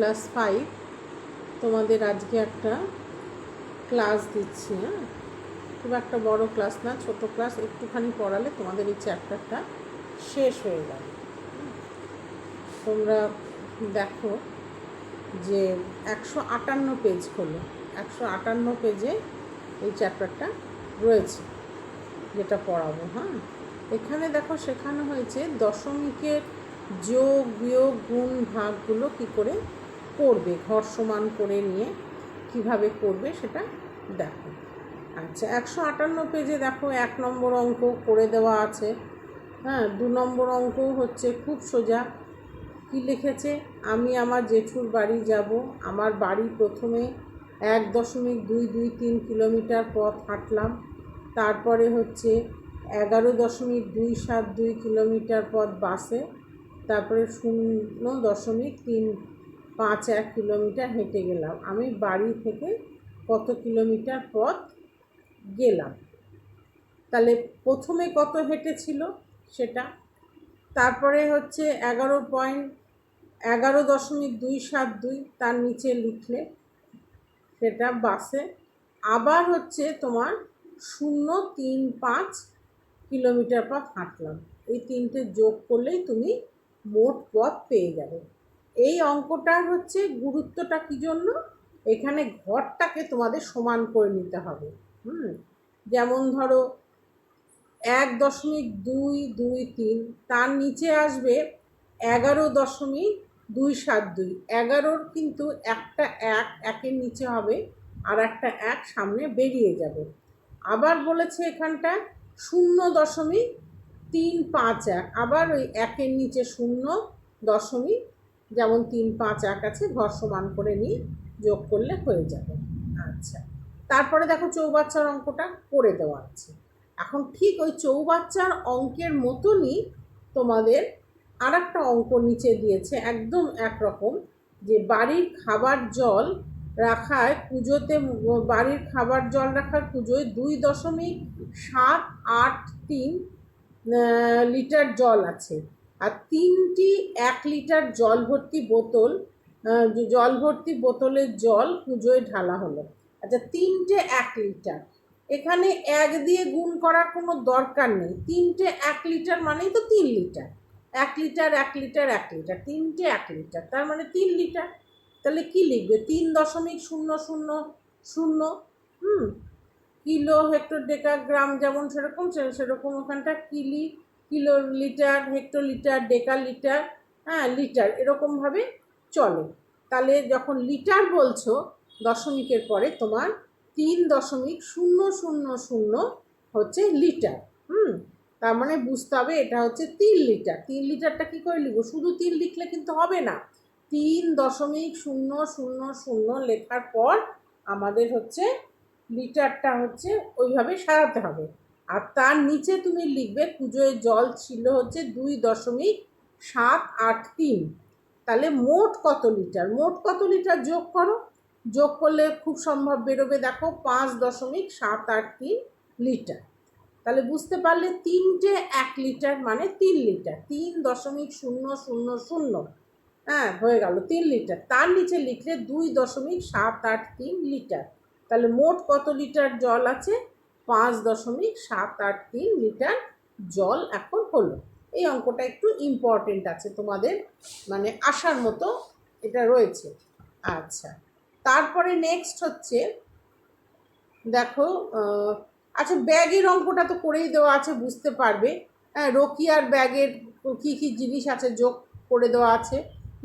Class 5 তোমাদের আজকে একটা ক্লাস দিচ্ছি। হ্যাঁ, খুব একটা বড় ক্লাস না, ছোট ক্লাস, একটুখানি পড়ালে তোমাদের এই চ্যাপ্টারটা শেষ হয়ে যাবে। তোমরা দেখো যে 158 পেজ হলো, 158 পেজে এই চ্যাপ্টারটা রয়েছে যেটা পড়াবো। হ্যাঁ, এখানে দেখো শেখানো হয়েছে দশমিকের যোগ বিয়োগ গুণ ভাগগুলো কী করে করবে, ঘর সমান করে নিয়ে কিভাবে করবে সেটা দেখো। আচ্ছা, 158 পেজে দেখো 1 নম্বর অঙ্ক করে দেওয়া আছে। হ্যাঁ, 2 নম্বর অঙ্ক হচ্ছে খুব সোজা। কি লিখেছে, আমি আমার জেঠুর বাড়ি যাব, আমার বাড়ি প্রথমে 1.223 কিলোমিটার পথ হাঁটলাম, তারপরে হচ্ছে 11.272 কিলোমিটার পথ বাসে, তারপরে 0.351 কিলোমিটার হেঁটে গেলাম। আমি বাড়ি থেকে কত কিলোমিটার পথ গেলাম, তাহলে প্রথমে কত হেঁটেছিল সেটা, তারপরে হচ্ছে 11.272 তার নিচে লিখলে সেটা বাসে, আবার হচ্ছে তোমার 0.35 কিলোমিটার পথ হাঁটলাম। এই তিনটে যোগ করলেই তুমি মোট পথ পেয়ে যাবে। এই অঙ্কটার হচ্ছে গুরুত্বটা কী জন্য, এখানে ঘরটাকে তোমাদের সমান করে নিতে হবে। যেমন ধরো 1.223, তার নিচে আসবে 11.272। 11-র কিন্তু একটা একের নিচে হবে, আর একটা 1 সামনে বেরিয়ে যাবে। আবার বলেছে এখানটা 0.351, আবার ওই একের নিচে 0. যেমন 351 আছে, ঘর সমান করে নিয়ে যোগ করলে হয়ে যাবে। আচ্ছা, তারপরে দেখো চৌবাচ্চার অঙ্কটা করে দেওয়া আছে। এখন ঠিক ওই চৌবাচ্চার অঙ্কের মতনই তোমাদের আর একটা অঙ্ক নিচে দিয়েছে, একদম একরকম, যে বাড়ির খাবার জল রাখায় পুজোতে, বাড়ির খাবার জল রাখার পুজোয় 2.783 লিটার জল আছে, আর 3টি 1 লিটার জল ভর্তি বোতলের জল পুজোয় ঢালা হলো। আচ্ছা, 3টে 1 লিটার, এখানে 1 দিয়ে গুণ করার কোনো দরকার নেই। 3টে 1 লিটার মানেই তো 3 লিটার, 1 লিটার 1 লিটার 1 লিটার, 3টে 1 লিটার, তার মানে 3 লিটার। তাহলে কি লিখবে, 3.000 কিলো হেক্টর ডেকাগ্রাম, যেমন সেরকম ওখানটা কিলো লিটার, হেক্টোলিটার, ডেকালিটার, হ্যাঁ লিটার, এরকমভাবে চলে। তাহলে যখন লিটার বলছো দশমিকের পরে, তোমার 3.000 হচ্ছে লিটার। তার মানে বুঝতে হবে এটা হচ্ছে 3 লিটার। 3 লিটারটা কী করে লিখবো, শুধু 3 লিখলে কিন্তু হবে না, 3.000 লেখার পর আমাদের হচ্ছে লিটারটা হচ্ছে ওইভাবে সাজাতে হবে। আর তার নিচে তুমি লিখবে পুজোয় জল ছিল হচ্ছে 2.783, তাহলে মোট কত লিটার, যোগ করো, যোগ করলে খুব সম্ভব বেরোবে, দেখো 5.783 লিটার। তাহলে বুঝতে পারলে 3টে 1 লিটার মানে 3 লিটার, 3.000, হ্যাঁ হয়ে গেল 3 লিটার। তার নিচে লিখলে 2.783 লিটার, তাহলে মোট কত লিটার জল আছে, 5.783 লিটার জল এখন হলো। এই অঙ্কটা একটু ইম্পর্টেন্ট আছে, তোমাদের মানে আসার মতো এটা রয়েছে। আচ্ছা, তারপরে নেক্সট হচ্ছে দেখো, আচ্ছা ব্যাগের অঙ্কটা তো করেই দেওয়া আছে, বুঝতে পারবে। হ্যাঁ, রকিয়ার ব্যাগের কী কী জিনিস আছে যোগ করে দেওয়া আছে,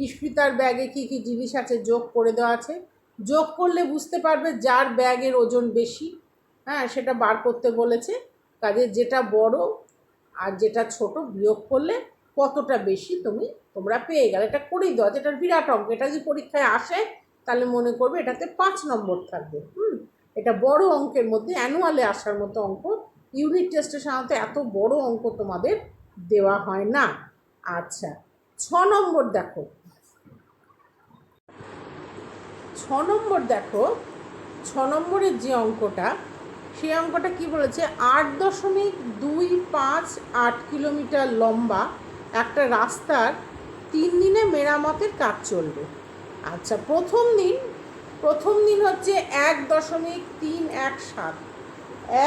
ইস্পিতার ব্যাগে কী কী জিনিস আছে যোগ করে দেওয়া আছে। যোগ করলে বুঝতে পারবে যার ব্যাগের ওজন বেশি, হ্যাঁ সেটা বার করতে বলেছে। কাজে যেটা বড় আর যেটা ছোট বিয়োগ করলে কতটা বেশি তোমরা পেয়ে গেলে, এটা করেই দেওয়া আছে। এটার বিরাট অঙ্ক, এটা যদি পরীক্ষায় আসে তাহলে মনে করবে এটাতে 5 নম্বর থাকবে। এটা বড় অঙ্কের মধ্যে, অ্যানুয়ালে আসার মতো অঙ্ক। ইউনিট টেস্টে সাধারণত এত বড় অঙ্ক তোমাদের দেওয়া হয় না। আচ্ছা, 6 নম্বর দেখো, 6 নম্বরের যে অঙ্কটা, সেই অঙ্কটা কি বলেছে, 8.258 কিলোমিটার লম্বা একটা রাস্তার 3 দিনে মেরামতের কাজ চলবে। আচ্ছা, প্রথম দিন হচ্ছে 1.317,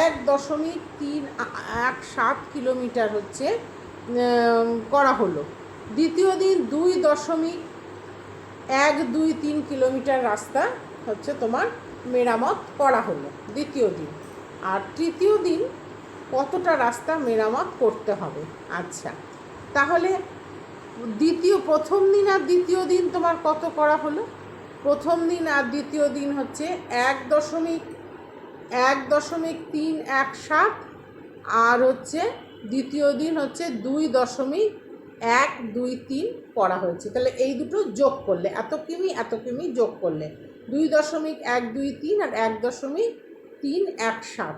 1.317 কিলোমিটার হচ্ছে করা হলো। দ্বিতীয় দিন 2.123 কিলোমিটার রাস্তা হচ্ছে তোমার মেরামত করা হলো দ্বিতীয় দিন। আর তৃতীয় দিন কতটা রাস্তা মেরামত করতে হবে? আচ্ছা, তাহলে প্রথম দিন আর দ্বিতীয় দিন তোমার কত করা হলো? প্রথম দিন আর দ্বিতীয় দিন হচ্ছে 1.317, আর হচ্ছে দ্বিতীয় দিন হচ্ছে 2.123 করা হয়েছে। তাহলে এই দুটো যোগ করলে এত কিমি যোগ করলে 2.123 আর 1.317,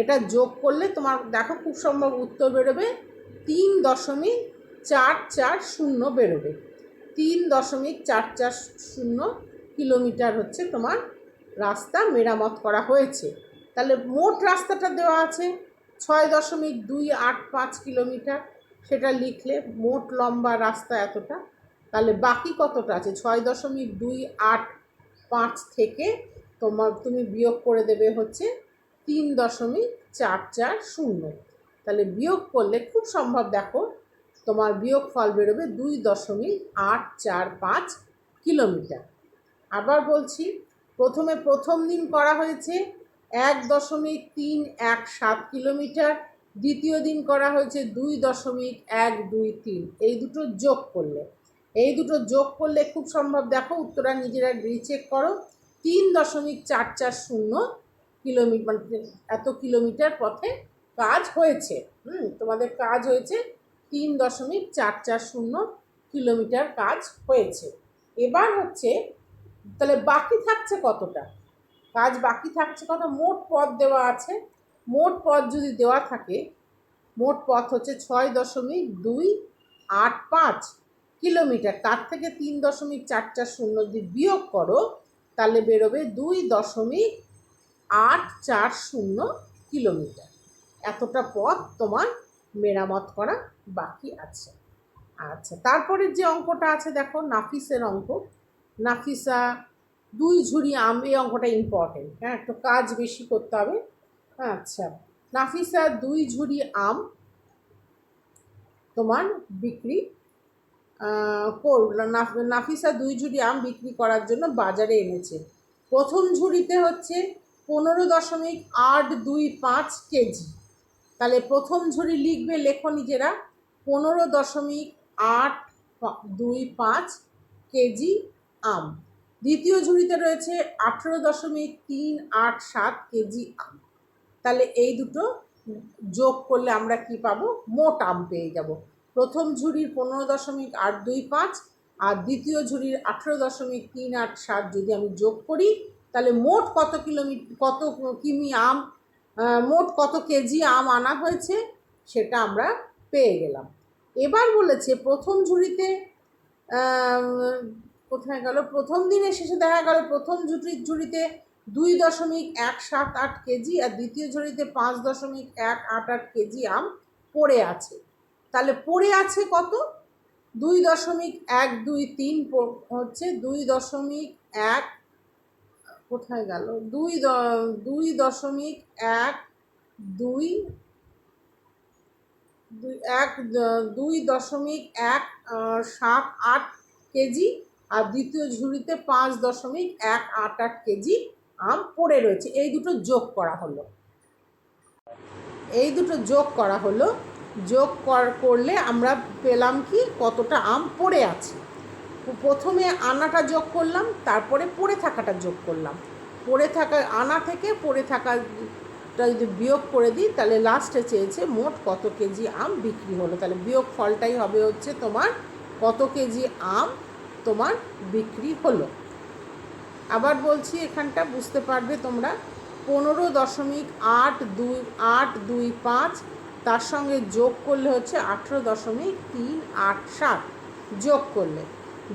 এটা যোগ করলে তোমার দেখো খুব সম্ভব উত্তর বেরোবে 3.440 বেরোবে। 3.440 কিলোমিটার হচ্ছে তোমার রাস্তা মেরামত করা হয়েছে। তাহলে মোট রাস্তাটা দেওয়া আছে 6.285 কিলোমিটার, সেটা লিখলে মোট লম্বা রাস্তা এতটা। তাহলে বাকি কতটা আছে? 6.285 থেকে তুমি বিয়োগ করে দেবে হচ্ছে 3.440। তাহলে বিয়োগ করলে খুব সম্ভব দেখো তোমার বিয়োগ ফল বেরোবে 2.845 কিলোমিটার। আবার বলছি, প্রথম দিন করা হয়েছে 1.317 কিলোমিটার, দ্বিতীয় দিন করা হয়েছে 2.123। এই দুটো যোগ করলে খুব সম্ভব দেখো উত্তরা নিজেরা রিচেক করো 3.440 কিলোমিটার, মানে এত কিলোমিটার পথে কাজ হয়েছে। তোমাদের কাজ হয়েছে 3.440 কিলোমিটার কাজ হয়েছে। এবার হচ্ছে তাহলে বাকি থাকছে কতটা? কাজ বাকি থাকছে কত? মোট পথ দেওয়া আছে। মোট পথ যদি দেওয়া থাকে, মোট পথ হচ্ছে 6.285 কিলোমিটার। তার থেকে 3.440 যদি বিয়োগ করো তাহলে বেরোবে 2.840 কিলোমিটার। এতটা পথ তোমার মেরামত করা বাকি আছে। আচ্ছা, তারপরে যে অঙ্কটা আছে দেখো নাফিসের অঙ্ক। নাফিসা 2 ঝুড়ি আম, এই অঙ্কটা ইম্পর্টেন্ট, হ্যাঁ, একটু কাজ বেশি করতে হবে। আচ্ছা, নাফিসা 2 ঝুড়ি আম তোমার বিক্রি নাফিসা 2 ঝুড়ি আম বিক্রি করার জন্য বাজারে এনেছে। প্রথম ঝুড়িতে হচ্ছে 15.825 কেজি। তাহলে প্রথম ঝুড়ি লিখবে, লেখো নিজেরা 15.825 কেজি আম। দ্বিতীয় ঝুড়িতে রয়েছে 18.387 কেজি আম। তাহলে এই দুটো যোগ করলে আমরা কি পাবো? মোট আম পেয়ে যাব। প্রথম ঝুড়ির 15.825 আর দ্বিতীয় ঝুড়ির 18.387 যদি আমি যোগ করি তাহলে মোট কত কিমি আম, মোট কত কেজি আম আনা হয়েছে সেটা আমরা পেয়ে গেলাম। এবার বলেছে প্রথম ঝুড়িতে কোথায় গেল? প্রথম দিনের শেষে দেখা গেল প্রথম ঝুড়িতে 2.178 কেজি আর দ্বিতীয় ঝুড়িতে 5.188 কেজি আম পড়ে আছে। তাহলে পড়ে আছে কত? 2.123 হচ্ছে 2.1, কোথায় গেল? 2.178 কেজি আর দ্বিতীয় ঝুড়িতে 5.188 কেজি আম পড়ে রয়েছে। এই দুটো যোগ করা হলো। যোগ করলে আমরা পেলাম কি কতটা আম পড়ে আছে। প্রথমে আনাটা যোগ করলাম, তারপরে পড়ে থাকাটা যোগ করলাম। আনা থেকে পড়ে থাকাটা যদি বিয়োগ করে দিই তাহলে লাস্টে চেয়েছে মোট কত কেজি আম বিক্রি হলো। তাহলে বিয়োগ ফলটাই হবে হচ্ছে তোমার কত কেজি আম তোমার বিক্রি হলো। আবার বলছি, এখানটা বুঝতে পারবে তোমরা 15.825 তার সঙ্গে যোগ করলে হচ্ছে 18.387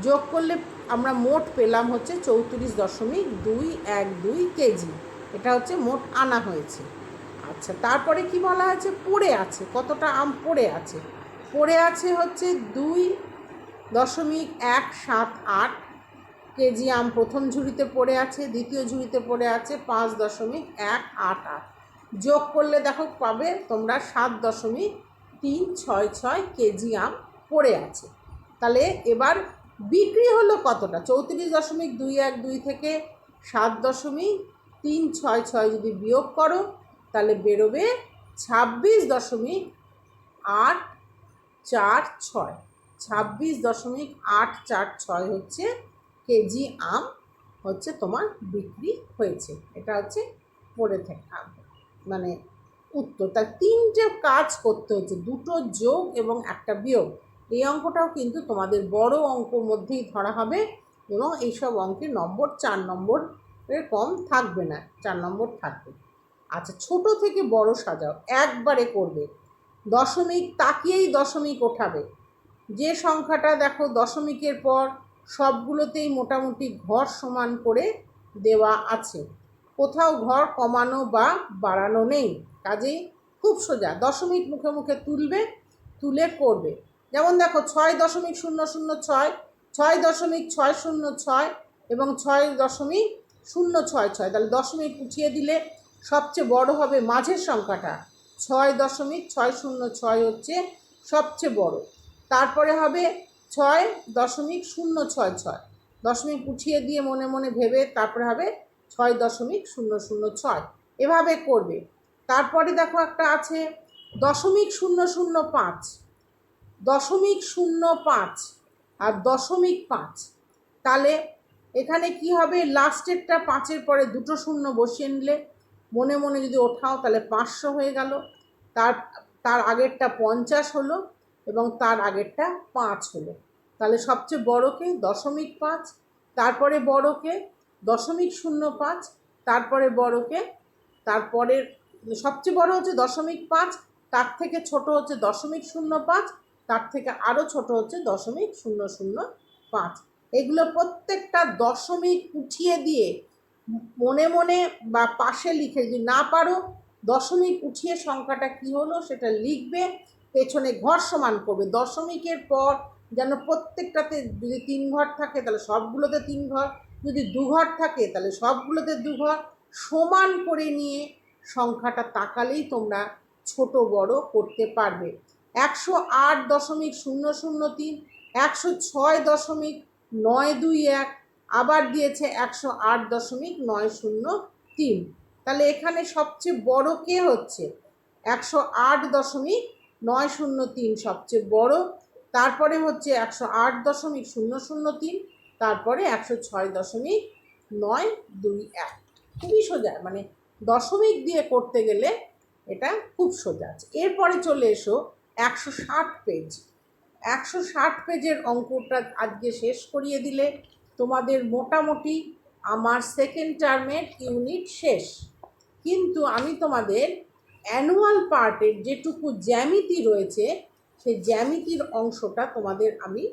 যোগ করলে আমরা মোট পেলাম হচ্ছে 34.212 কেজি। এটা হচ্ছে মোট আনা হয়েছে। আচ্ছা, তারপরে কি বলা আছে? পড়ে আছে, কতটা আম পড়ে আছে হচ্ছে 2.178 কেজি আম প্রথম ঝুড়িতে পড়ে আছে, দ্বিতীয় ঝুড়িতে পড়ে আছে 5.188। যোগ করলে দেখো পাবে তোমরা 7.366 কেজি আম পড়ে আছে। তাহলে এবার বিক্রি হলো কতটা? 34.212 থেকে 7.366 যদি বিয়োগ করো তাহলে বেরোবে 26.846। 26.846 হচ্ছে কেজি আম হচ্ছে তোমার বিক্রি হয়েছে। এটা হচ্ছে পড়ে থাকা মানে উত্তর। তার তিনটে কাজ করতে হচ্ছে, দুটো যোগ এবং একটা বিয়োগ। এই অঙ্কটাও কিন্তু তোমাদের বড় অঙ্কর মধ্যেই ধরা হবে এবং এইসব অঙ্কের নম্বর 4 নম্বরের কম থাকবে না, 4 নম্বর থাকবে। আচ্ছা, ছোট থেকে বড় সাজাও, একবারে করবে। দশমিক তাকিয়েই দশমিক ওঠাবে। যে সংখ্যাটা দেখো দশমিকের পর সবগুলোতেই মোটামুটি ঘর সমান করে দেওয়া আছে, কোথাও ঘর কমানো বা বাড়ানো নেই, কাজেই খুব সোজা। দশমিক মুখে মুখে তুলবে, তুলে করবে। যেমন দেখো 6.006, 6.606 এবং 6.066। তাহলে দশমিক উঠিয়ে দিলে সবচেয়ে বড় হবে মাঝের সংখ্যাটা, 6.606 হচ্ছে সবচেয়ে বড়। তারপরে হবে 6.066, দশমিক উঠিয়ে দিয়ে মনে মনে ভেবে তারপরে হবে 6.006। এভাবে করবে। তারপরে দেখো একটা আছে 0.005, 0.05 আর 0.5। তাহলে এখানে কি হবে? লাস্টেরটা 5-এর পরে দুটো শূন্য বসিয়ে নিলে মনে মনে যদি ওঠাও তাহলে 500 হয়ে গেল। তার আগেরটা 50 হলো এবং তার আগেরটা 5 হলো। তাহলে সবচেয়ে বড়কে 0.5, তারপরে বড়কে 0.05, তারপরে বড়কে, তারপরের সবচেয়ে বড় হচ্ছে 0.5, তার থেকে ছোট হচ্ছে 0.05, তার থেকে আরও ছোট হচ্ছে 0.005। এগুলো প্রত্যেকটা দশমিক উঠিয়ে দিয়ে মনে মনে বা পাশে লিখে, যদি না পারো দশমিক উঠিয়ে সংখ্যাটা কি হলো সেটা লিখবে, পেছনে ঘর সমান করবে। দশমিকের পর যেন প্রত্যেকটাতে যদি 3 ঘর থাকে তাহলে সবগুলোতে 3 ঘর, যদি 2 ঘর থাকে তাহলে সবগুলোতে 2 ঘর, সমান করে নিয়ে সংখ্যাটা তাকালেই তোমরা ছোট বড় করতে পারবে। 108.003, 106.921, আবার দিয়েছে 108.903। তাহলে এখানে সবচেয়ে বড় কে হচ্ছে? 108.903 সবচেয়ে বড়, তারপরে হচ্ছে 108.003, তারপরে 106.921। খুবই সোজা, মানে দশমিক দিয়ে করতে গেলে এটা খুব সোজা আছে। এরপরে চলে এসো 160 পেজ। 160 পেজের অঙ্কটা আজকে শেষ করিয়ে দিলে তোমাদের মোটামুটি আমার সেকেন্ড টার্মের ইউনিট শেষ। কিন্তু আমি তোমাদের অ্যানুয়াল পার্টের যেটুকু জ্যামিতি রয়েছে সেই জ্যামিতির অংশটা তোমাদের আমি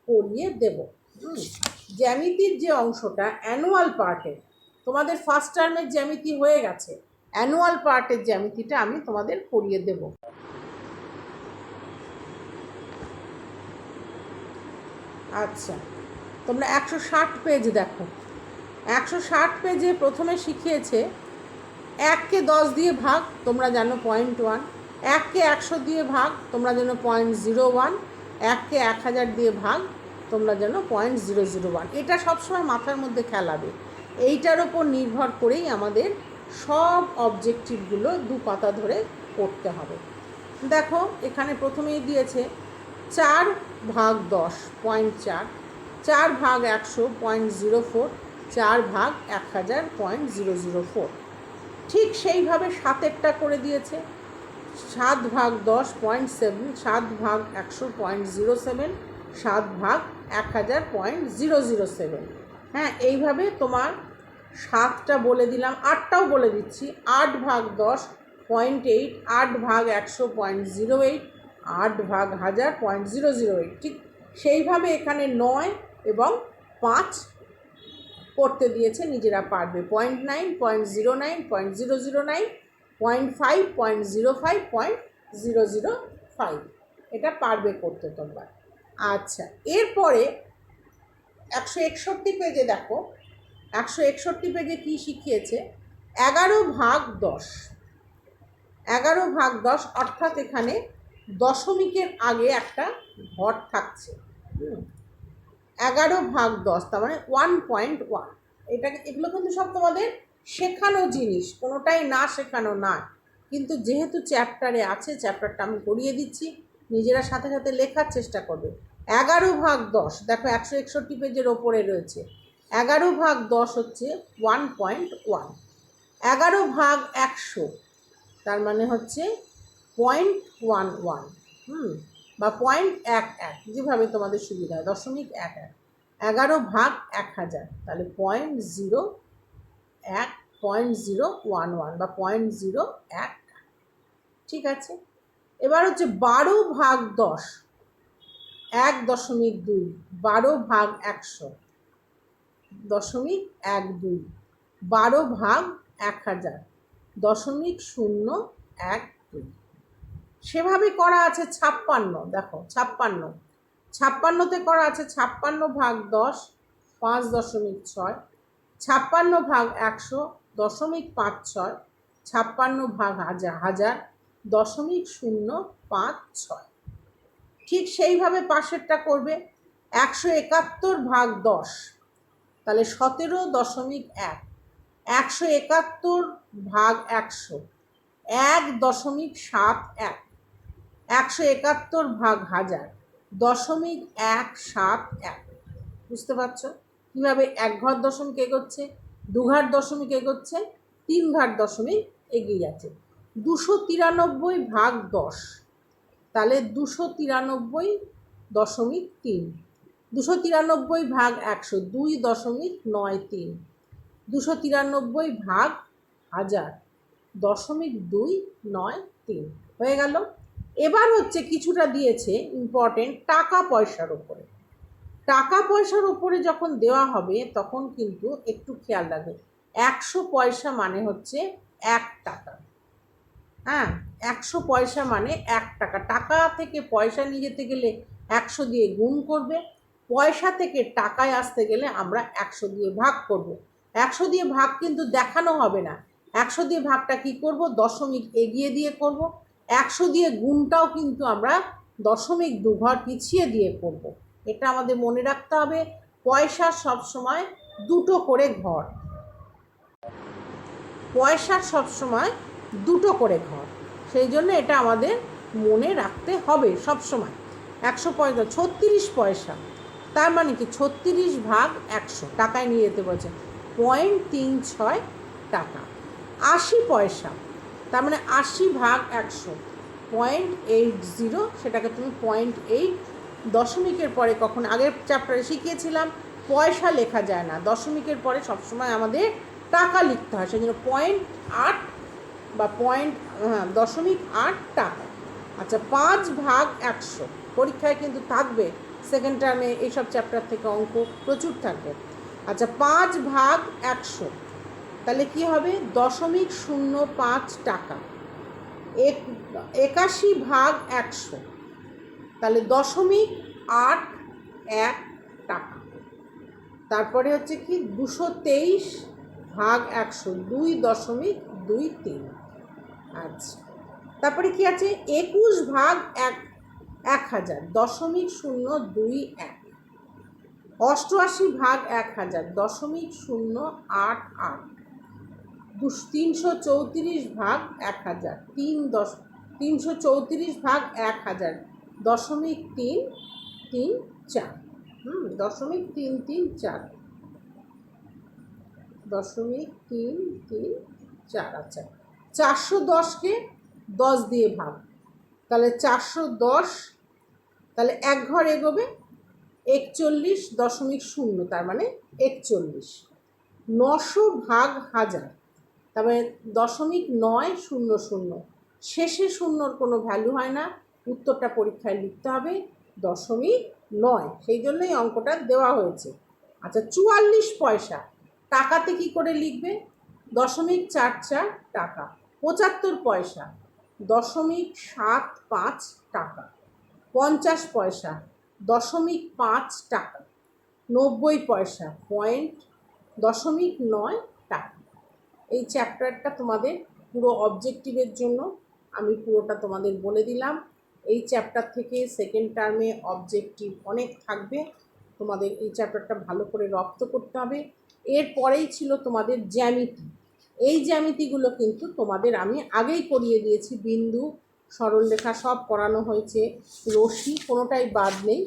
করিয়ে দেব। জ্যামিতির যে অংশটা অ্যানুয়াল পার্টের, তোমাদের ফার্স্ট টার্মের জ্যামিতি হয়ে গেছে, অ্যানুয়াল পার্টের জ্যামিতিটা আমি তোমাদের করিয়ে দেব। আচ্ছা, তোমরা 160 পেজ দেখো। 160 পেজে প্রথমে শিখিয়েছে 1কে 10 দিয়ে ভাগ, তোমরা জানো 0.1, 1কে 100 দিয়ে ভাগ, তোমরা জানো 0.01, 1কে 1000 দিয়ে ভাগ, তোমরা জানো 0.001। এটা সবসময় মাথার মধ্যে খেলাবে। এইটার ওপর নির্ভর করেই আমাদের সব অবজেক্টিভগুলো 2 পাতা ধরে করতে হবে। দেখো এখানে প্রথমেই দিয়েছে 4/10 0.4, 4/100 0.04, 4/1000 0.004। ঠিক সেইভাবে 7-এরটা করে দিয়েছে 7/10 0.7, 7/100 0.07, 7/1000 0.007। হ্যাঁ, এইভাবে তোমার 7টা বলে দিলাম, 8টাও বলে দিচ্ছি। 8/10 0.8, 8/100 0.08, 8/1000 0.008। ঠিক সেইভাবে এখানে 9 এবং 5 করতে দিয়েছে, নিজেরা পারবে। 0.9, 0.09, 0.009, 0.5, 0.05, 0.005 এটা পারবে করতে তোমরা। আচ্ছা, এরপরে 161 পেজে দেখো, 161 পেজে কি শিখিয়েছে, 11/10, 11/10 অর্থাৎ এখানে দশমিকের আগে একটা ঘর থাকছে। 11/10 তার মানে 1.1। এগুলো কিন্তু সব তোমাদের শেখানো জিনিস, কোনোটাই না শেখানো না, কিন্তু যেহেতু চ্যাপ্টারে আছে, চ্যাপ্টারটা আমি করিয়ে দিচ্ছি, নিজেরা সাথে সাথে লেখার চেষ্টা করবে। 11/10 দেখো 161 পেজের ওপরে রয়েছে। 11/10 হচ্ছে 1.1। 11/100 তার মানে হচ্ছে 0.11, বা 0.11, যেভাবে তোমাদের সুবিধা হয়, 0.11। 11/1000 তাহলে 0.01, 0.011 বা 0.01। ঠিক আছে, এবার হচ্ছে 12/10, 1.2, 12/100, 0.12, 12/1000, 0.012। সেভাবে করা আছে 56, দেখো 56তে করা আছে 56/10, 5.6, 56/100, 0.56, 56/1000, 0.056। ঠিক সেইভাবে পাশেরটা করবে। 171/10 তাহলে 17.1, 171/100, 1.71, 171/1000, 0.171। বুঝতে পারছো কীভাবে এক ঘর দশমিক এগোচ্ছে, দু ঘর দশমিক এগোচ্ছে, তিন ঘর দশমিক এগিয়ে যাচ্ছে। 293/10 তাহলে 293.3, 293/100, 2.93, 293/1000, 0.293 হয়ে গেল। এবার হচ্ছে কিছুটা দিয়েছে ইম্পর্টেন্ট টাকা পয়সার ওপরে। টাকা পয়সার ওপরে যখন দেওয়া হবে তখন কিন্তু একটু খেয়াল রাখবে, 100 পয়সা মানে হচ্ছে 1 টাকা। হ্যাঁ, 100 পয়সা মানে 1 টাকা। টাকা থেকে পয়সা নিয়ে যেতে গেলে 100 দিয়ে গুণ করবে, পয়সা থেকে টাকায় আসতে গেলে আমরা 100 দিয়ে ভাগ করব। 100 দিয়ে ভাগ কিন্তু দেখানো হবে না, 100 দিয়ে ভাগটা কি করব, দশমিক এগিয়ে দিয়ে করব। 100 দিয়ে গুণটাও কিন্তু আমরা দশমিক 2 ঘর পিছিয়ে দিয়ে করব। এটা আমাদের মনে রাখতে হবে। পয়সার সবসময় দুটো করে ঘর, পয়সার সবসময় দুটো করে ঘর, সেই জন্য এটা আমাদের মনে রাখতে হবে সবসময়। 100 পয়সা 36 পয়সা, তার মানে কি 36/100 টাকায় নিয়ে যেতে বলছে, 0.36 টাকা। 80 পয়সা তার মানে 80/100, 0.80, সেটাকে তুমি 0.8, দশমিকের পরে কখন আগের চ্যাপ্টারে শিখিয়েছিলাম পয়সা লেখা যায় না, দশমিকের পরে সবসময় আমাদের টাকা লিখতে হয়, সেই জন্য 0.8 বা 0.8 টাকা। আচ্ছা, 5/100 পরীক্ষায় কিন্তু থাকবে, সেকেন্ড টার্মে এইসব চ্যাপ্টার থেকে অঙ্ক প্রচুর থাকবে। আচ্ছা, 5/100 তাহলে কি হবে, 0.05 টাকা। 81/100 তাহলে 0.81 টাকা। তারপরে হচ্ছে কি 223/100, 2.23। আচ্ছা, তারপরে কি আছে 21/1000, 0.021। 88/1000, 0.088। 334/1000, 334/1000, 0.334, 0.334, 0.334। আচ্ছা, 410কে 10 দিয়ে ভাগ, তাহলে 410, তাহলে এক ঘর এগোবে 41.0, তার মানে 41। 900/1000 তবে 0.900, শেষে শূন্যর কোনো ভ্যালু হয় না, উত্তরটা পরীক্ষায় লিখতে হবে 0.9, সেই জন্যই অঙ্কটা দেওয়া হয়েছে। আচ্ছা, 44 পয়সা টাকাতে কি করে লিখবে, 0.44 টাকা। 75 পয়সা 0.75 টাকা। 50 পয়সা 0.5 টাকা। 90 পয়সা, 0.9 টাকা। এই চ্যাপ্টারটা তোমাদের পুরো অবজেক্টিভের জন্য আমি পুরোটা তোমাদের বলে দিলাম। এই চ্যাপ্টার থেকে সেকেন্ড টার্মে অবজেক্টিভ অনেক থাকবে, তোমাদের এই চ্যাপ্টারটা ভালো করে রপ্ত করতে হবে। এরপরেই ছিল তোমাদের জ্যামিতি। এই জ্যামিতিগুলো কিন্তু তোমাদের আমি আগেই করিয়ে দিয়েছি, বিন্দু সরলরেখা সব করানো হয়েছে, রশ্মি কোনোটাই বাদ নেই।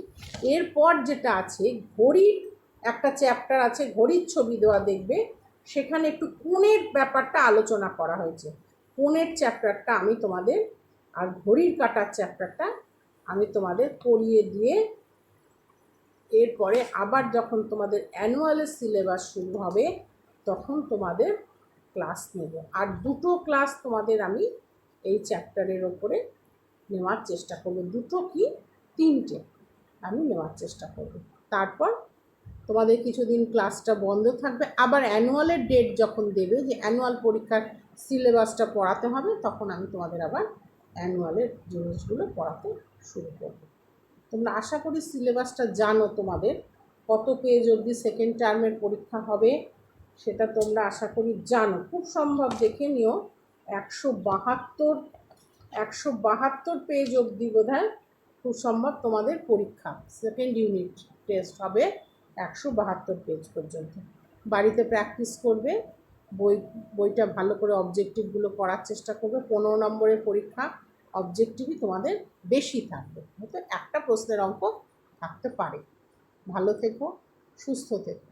এরপর যেটা আছে ঘড়ির একটা চ্যাপ্টার আছে, ঘড়ির ছবি দেওয়া দেখবে, সেখানে একটু কোণের ব্যাপারটা আলোচনা করা হয়েছে। কোণের চ্যাপ্টারটা আমি তোমাদের আর ঘড়ির কাটার চ্যাপ্টারটা আমি তোমাদের করিয়ে দিয়ে এরপরে আবার যখন তোমাদের অ্যানুয়ালের সিলেবাস শুরু হবে তখন তোমাদের ক্লাস নেব। আর দুটো ক্লাস তোমাদের আমি এই চ্যাপ্টারের ওপরে নেওয়ার চেষ্টা করব, দুটো কি তিনটে আমি নেওয়ার চেষ্টা করব। তারপর তোমাদের কিছুদিন ক্লাসটা বন্ধ থাকবে, আবার অ্যানুয়ালের ডেট যখন দেবে যে অ্যানুয়াল পরীক্ষার সিলেবাসটা পড়াতে হবে, তখন আমি তোমাদের আবার অ্যানুয়ালের জিনিসগুলো পড়াতে শুরু করব। তোমরা আশা করি সিলেবাসটা জানো, তোমাদের কত পেজ অবধি সেকেন্ড টার্মের পরীক্ষা হবে সেটা তোমরা আশা করি জানো। খুব সম্ভব দেখে নিও 172 পেজ অবধি বোধহয় খুব সম্ভব তোমাদের পরীক্ষা, সেকেন্ড ইউনিট টেস্ট হবে 172 পেজ পর্যন্ত। বাড়িতে প্র্যাকটিস করবে, বইটা ভালো করে অবজেক্টিভগুলো করার চেষ্টা করবে। 15 নম্বরের পরীক্ষা, অবজেক্টিভই তোমাদের বেশি থাকবে, হয়তো একটা প্রশ্নের অঙ্ক থাকতে পারে। ভালো থেকো, সুস্থ থেকো।